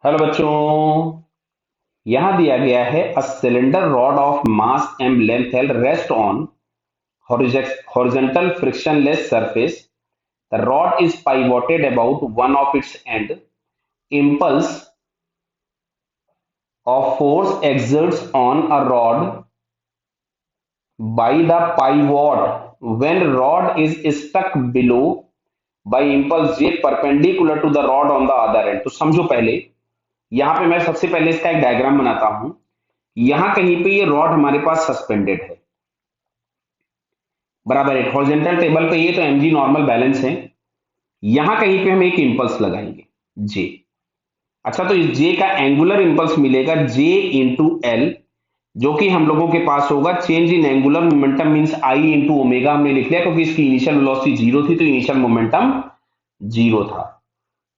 Hello बच्चों। यहां दिया गया है a cylinder rod of mass M length L rest on horizontal frictionless surface. The rod is pivoted about one of its end. Impulse of force exerts on a rod by the pivot when rod is stuck below by impulse J perpendicular to the rod on the other end. तो समझो पहले, यहां पे मैं सबसे पहले इसका एक डायग्राम बनाता हूं। यहां कहीं पे ये रॉड हमारे पास सस्पेंडेड है, बराबर है। हॉरिजॉन्टल टेबल पे ये तो एमजी नॉर्मल बैलेंस है। यहां कहीं पे हम एक इंपल्स लगाएंगे जे। अच्छा, तो इस जे का एंगुलर इंपल्स मिलेगा जे इंटू एल, जो कि हम लोगों के पास होगा change in angular momentum means I into omega. हमने लिख लिया क्योंकि इसकी इनिशियल वेलोसिटी जीरो थी, तो इनिशियल मोमेंटम जीरो था।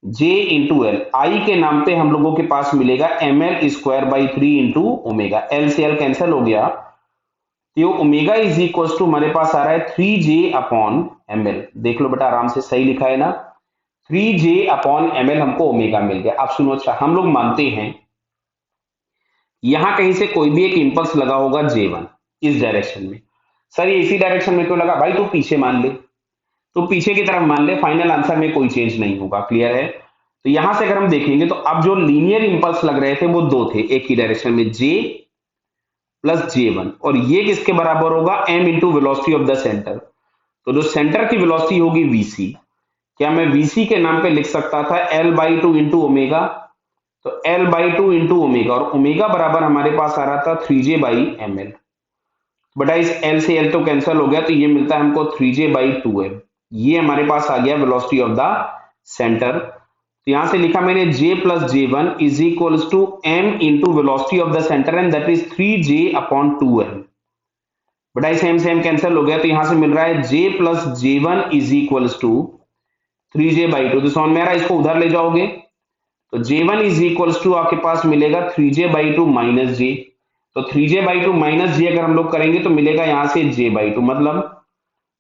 जे इंटू एल, आई के नाम पे हम लोगों के पास मिलेगा M L square by three into omega. L से एल कैंसिल हो गया, तो ओमेगा इज इक्वल टू हमारे पास आ रहा है three J upon M L. देख लो बेटा, आराम से सही लिखा है ना, three J upon M L हमको ओमेगा मिल गया। अब सुनो, अच्छा हम लोग मानते हैं यहां कहीं से कोई भी एक इंपल्स लगा होगा J1 इस डायरेक्शन में। सर ये इसी डायरेक्शन में क्यों लगा? भाई तू पीछे मान ले, तो पीछे की तरफ मान ले, फाइनल आंसर में कोई चेंज नहीं होगा। क्लियर है? तो यहां से अगर हम देखेंगे तो अब जो लीनियर इंपल्स लग रहे थे वो दो थे, एक ही डायरेक्शन में J प्लस J1, और ये किसके बराबर होगा? m into velocity of the centre. तो जो सेंटर की वेलोसिटी होगी vc, क्या मैं vc के नाम पे लिख सकता था l by two into omega? तो l by two into omega, और ओमेगा बराबर हमारे पास आ रहा था three J by M L. बटा इस l से l तो कैंसिल हो गया, तो ये मिलता है हमको three J by two M. ये हमारे पास आ गया वेलोसिटी ऑफ द सेंटर। तो यहां से लिखा मैंने j plus J one is equal to m into velocity of the centre, and that is three J upon two M. बटा सेम सेम कैंसिल हो गया, तो यहां से मिल रहा है j plus J one is equal to three J by two. तो समझ में आ रहा है, इसको उधर ले जाओगे तो J1 इज इक्वल टू आपके पास मिलेगा three J by two minus J. तो three J by two minus J अगर हम लोग करेंगे तो मिलेगा यहां से जे बाई टू। मतलब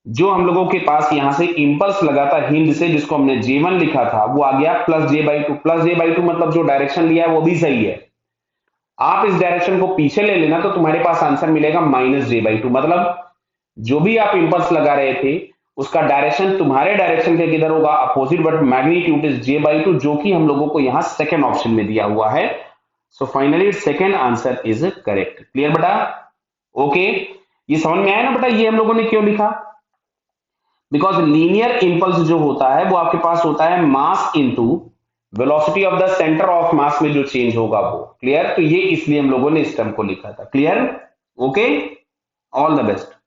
जो हम लोगों के पास यहां से इंपल्स लगा था हिंद से, जिसको हमने J1 लिखा था, वो आ गया plus J by to. Plus J by to मतलब जो डायरेक्शन लिया है वो भी सही है। आप इस डायरेक्शन को पीछे ले लेना तो तुम्हारे पास आंसर मिलेगा माइनस जे बाई टू। मतलब जो भी आप इंपल्स लगा रहे थे उसका डायरेक्शन तुम्हारे डायरेक्शन के किधर होगा? Opposite, but magnitude is J by to, जो कि हम लोगों को यहां सेकंड ऑप्शन में दिया हुआ है। So finally second answer is correct. Clear बेटा? ओके, ये समझ में आया ना बेटा ये हम लोगों ने क्यों लिखा? बिकॉज लीनियर इंपल्स जो होता है वो आपके पास होता है mass into velocity of the centre of mass में जो चेंज होगा वो। क्लियर? तो ये इसलिए हम लोगों ने इस टर्म को लिखा था। Clear? Okay, all the best.